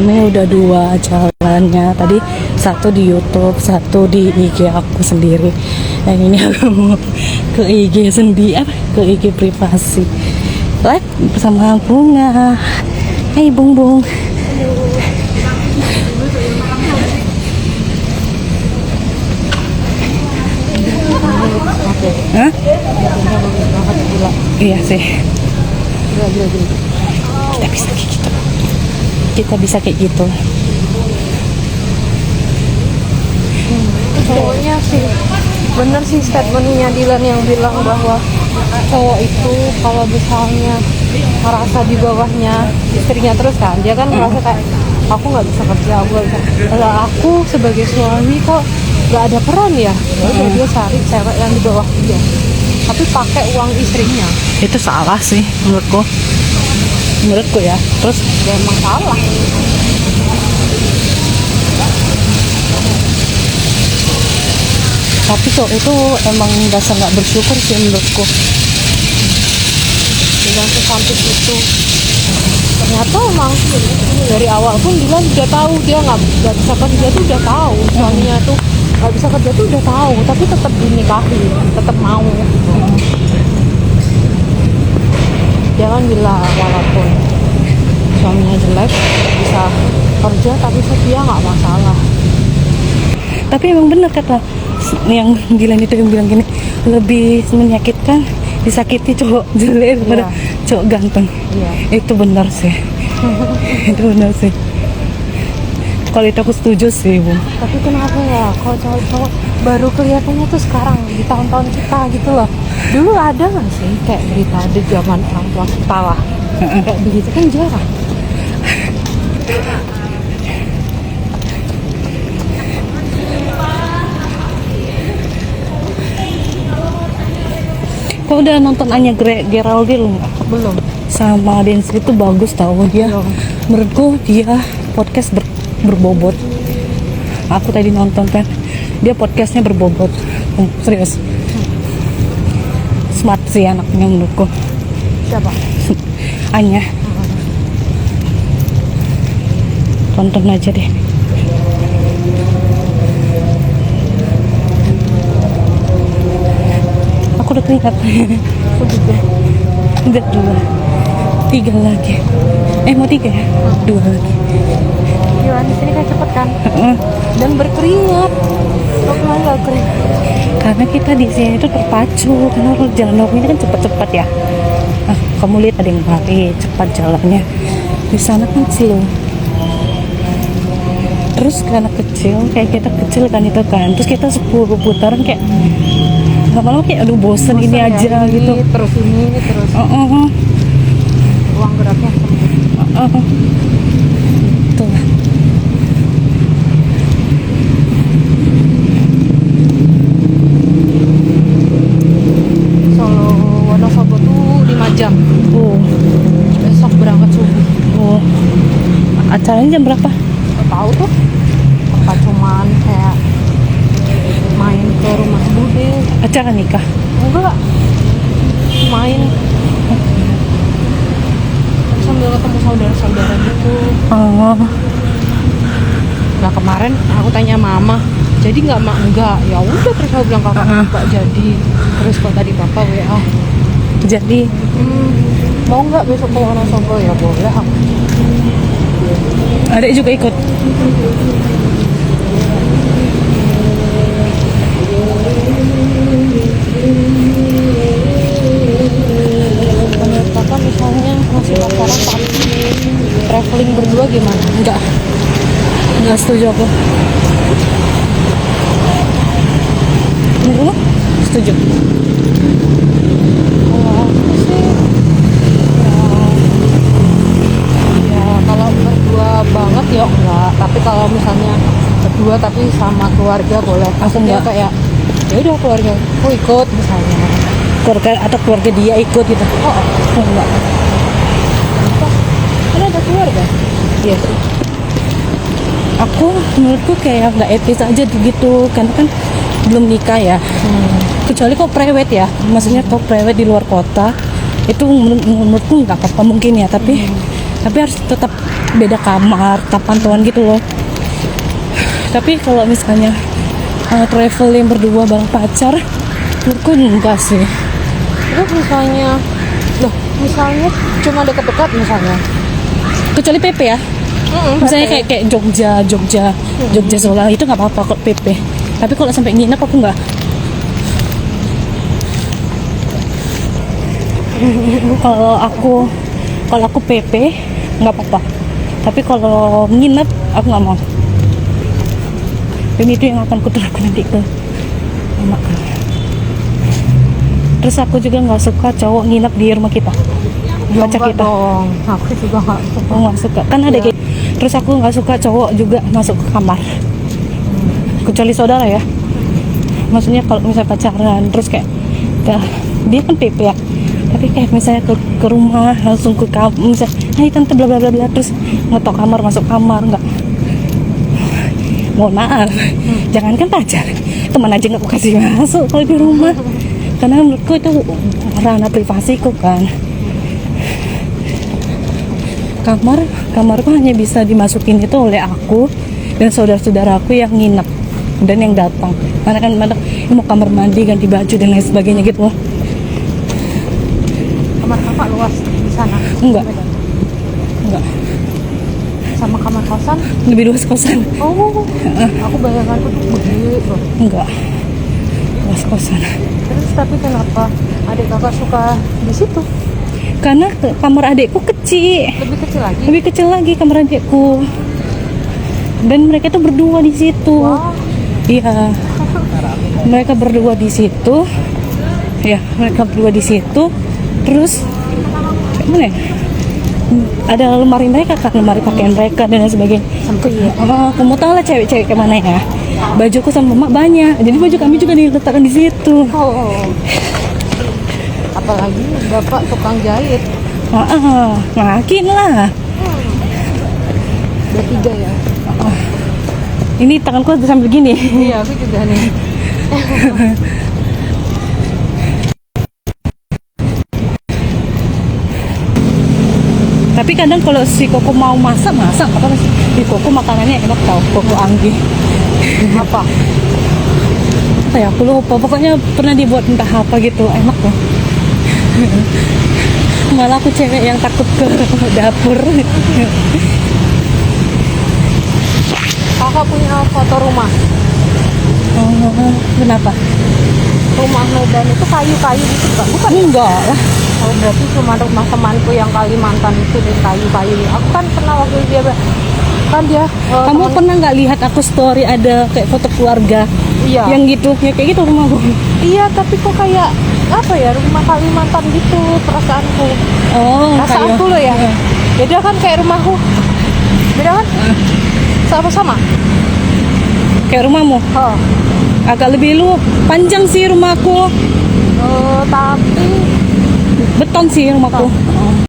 Ini udah dua jalannya, tadi satu di YouTube, satu di IG aku sendiri. Yang ini aku mau ke IG sendiri, ke IG privasi. Live bersama Bunga. Hai Bung Bung. Hah? Iya sih. Kita bisa kayak gitu. Cowoknya sih bener sih statementnya Dilan yang bilang bahwa cowok itu kalau misalnya merasa di bawahnya istrinya terus kan, dia kan merasa kayak aku nggak bisa kerja, aku nggak bisa. Lah aku sebagai suami kok nggak ada peran ya? Udah dia cari cewek yang di bawah dia, tapi pakai uang istrinya. Itu salah sih menurutku ya. Terus Ya emang salah. tapi cowok itu emang dasar nggak bersyukur sih menurutku. Dilan tuh sampai situ. Ternyata emang dari awal pun Dilan udah tahu dia nggak bisa kerja tuh udah tahu, suaminya tuh nggak bisa kerja tuh udah tahu, tapi tetap dinikahi, tetap mau. Dia kan bilang walaupun suaminya jelek bisa kerja tapi dia nggak masalah. Tapi emang bener kata yang Dilan itu yang bilang gini, lebih menyakitkan disakiti cowok jelek daripada cowok ganteng. Itu benar sih. Itu benar sih. Kalau itu aku setuju sih, Bu. Tapi kenapa ya kalau cowok-cowok baru kelihatannya tuh sekarang di tahun-tahun kita gitu loh. Dulu ada nggak sih kayak berita ada zaman orang tua kita lah kayak begitu kan jarang. Kau udah nonton Anya Geraldine nggak? Belum. Sama Densi itu bagus tau dia. Menurutku dia podcast berbobot. Aku tadi nonton kan, dia podcastnya berbobot. Serius. Smart sih anaknya menurutku. Siapa? Anya. Tonton aja deh. Aku udah keringat. Aku juga. Udah 2, 3 lagi. Mau 3 ya? 2 lagi. Gimana di sini kan cepet kan? Dan berkeringat. Kok kemarin nggak keringat? Karena kita di sini itu terpacu, karena jalan Nongkrong ini kan cepat-cepat ya. Nah, kamu lihat ada yang lari cepat jalannya. Di sana kan slow. Terus karena kecil, kayak kita kecil kan itu kan. Terus kita 10 putaran kayak lama-lama kayak aduh bosen ini ya, aja ini, gitu. Terus ini terus. Ruang geraknya sempit. Tuh. Solo Wonosobo tuh 5 jam. Besok berangkat subuh. Acaranya jam berapa? Gak tahu tuh. Apa cuman kayak main ke rumah Bude? Acara nikah. Enggak. Main sambil ketemu saudara-saudara gitu. Nah kemarin aku tanya mama, jadi nggak mak enggak, ya udah terus aku bilang kakak nggak jadi. Terus kok tadi papa WA, Jadi mau nggak besok ke Wonosobo? Ya boleh. adek juga ikut. Menurut kakak misalnya masih pacaran tapi traveling berdua gimana? Enggak setuju aku. Menurut lo? Setuju. Kalau aku sih ya kalau berdua banget ya enggak, tapi kalau misalnya berdua tapi sama keluarga boleh. Maksudnya enggak. kayak ya udah keluarga aku ikut misalnya. Keluarga atau keluarga dia ikut gitu. Enggak. Kan ada keluarga. Iya sih. Aku menurutku kayak nggak etis aja gitu, karena kan belum nikah ya. Kecuali kok private ya, maksudnya kok private di luar kota itu menurutku nggak apa-apa mungkin ya, tapi Tapi harus tetap beda kamar, tetap pantauan gitu loh. Tapi kalau misalnya traveling berdua bareng pacar, menurutku enggak sih. Terus misalnya cuma dekat-dekat misalnya. Kecuali PP ya. Misalnya kayak Jogja Solo itu nggak apa-apa kok PP. Tapi kalau sampai nginep aku nggak. Kalau aku PP nggak apa-apa. Tapi kalau nginep aku nggak mau. Dan itu yang akan kuterapkan nanti ke anak. Terus aku juga nggak suka cowok nginep di rumah kita. Pacar kita. Dong. Aku juga Nggak suka. Kan ada kayak. Terus aku nggak suka cowok juga masuk ke kamar. Kecuali saudara ya. Maksudnya kalau misalnya pacaran terus kayak dia kan PP ya. Tapi kayak misalnya ke rumah langsung ke kamar, misalnya, hai tante bla bla bla bla, terus ngetok kamar masuk kamar nggak. Mohon maaf, jangankan pacar, teman aja nggak aku kasih masuk kalau di rumah. Karena menurutku itu ranah privasiku kan. Kamarku hanya bisa dimasukin itu oleh aku dan saudara-saudaraku yang nginep dan yang datang. Karena kan mau kamar mandi, ganti baju dan lain sebagainya gitu loh. kamar kakak luas di sana. Enggak. Sama kamar kosan. Lebih luas kosan. Oh, aku bayangkan tuh begitu. Enggak. Luas kosan. Terus tapi kenapa adik kakak suka di situ? Karena kamar adikku kecil. Lebih kecil lagi. Lebih kecil lagi kamar adikku. Dan mereka tuh berdua di situ. Wah. Iya. Mereka berdua di situ. Ya, mereka berdua di situ. Terus mana ya? Ada lemari mereka kan, lemari pakaian mereka dan lain sebagainya. Sampai Kamu tahu lah cewek-cewek kemana ya? Bajuku sama emak banyak, jadi baju kami juga diletakkan di situ. Oh. Apalagi bapak tukang jahit. Makin lah. Udah 3 ya. Ini tanganku sambil gini. Iya, aku juga nih. Tapi kadang kalau si Koko mau masak apa sih? Di Koko makanannya enak tau, Koko Anggi. Apa? Apa ya? Aku lupa. Pokoknya pernah dibuat entah apa gitu, enak loh. Malah aku cewek yang takut ke dapur. Kakak punya foto rumah. Oh, kenapa? Rumah Medan itu kayu-kayu gitu kan? Bukan? Enggak lah. Oh, berarti cuma rumah temanku yang Kalimantan itu di kayu-kayu. Aku kan pernah waktu dia kan dia Kamu pernah nggak lihat aku story ada kayak foto keluarga? Iya. Yang gitu, ya kayak gitu rumahku. Iya, tapi kok kayak apa ya, rumah Kalimantan gitu perasaanku. Oh, Perasaanku loh ya. Beda kan kayak rumahku. Beda kan? Sama-sama. Kayak rumahmu. Oh. Agak lebih panjang sih rumahku. Tapi Beton sih rumahku.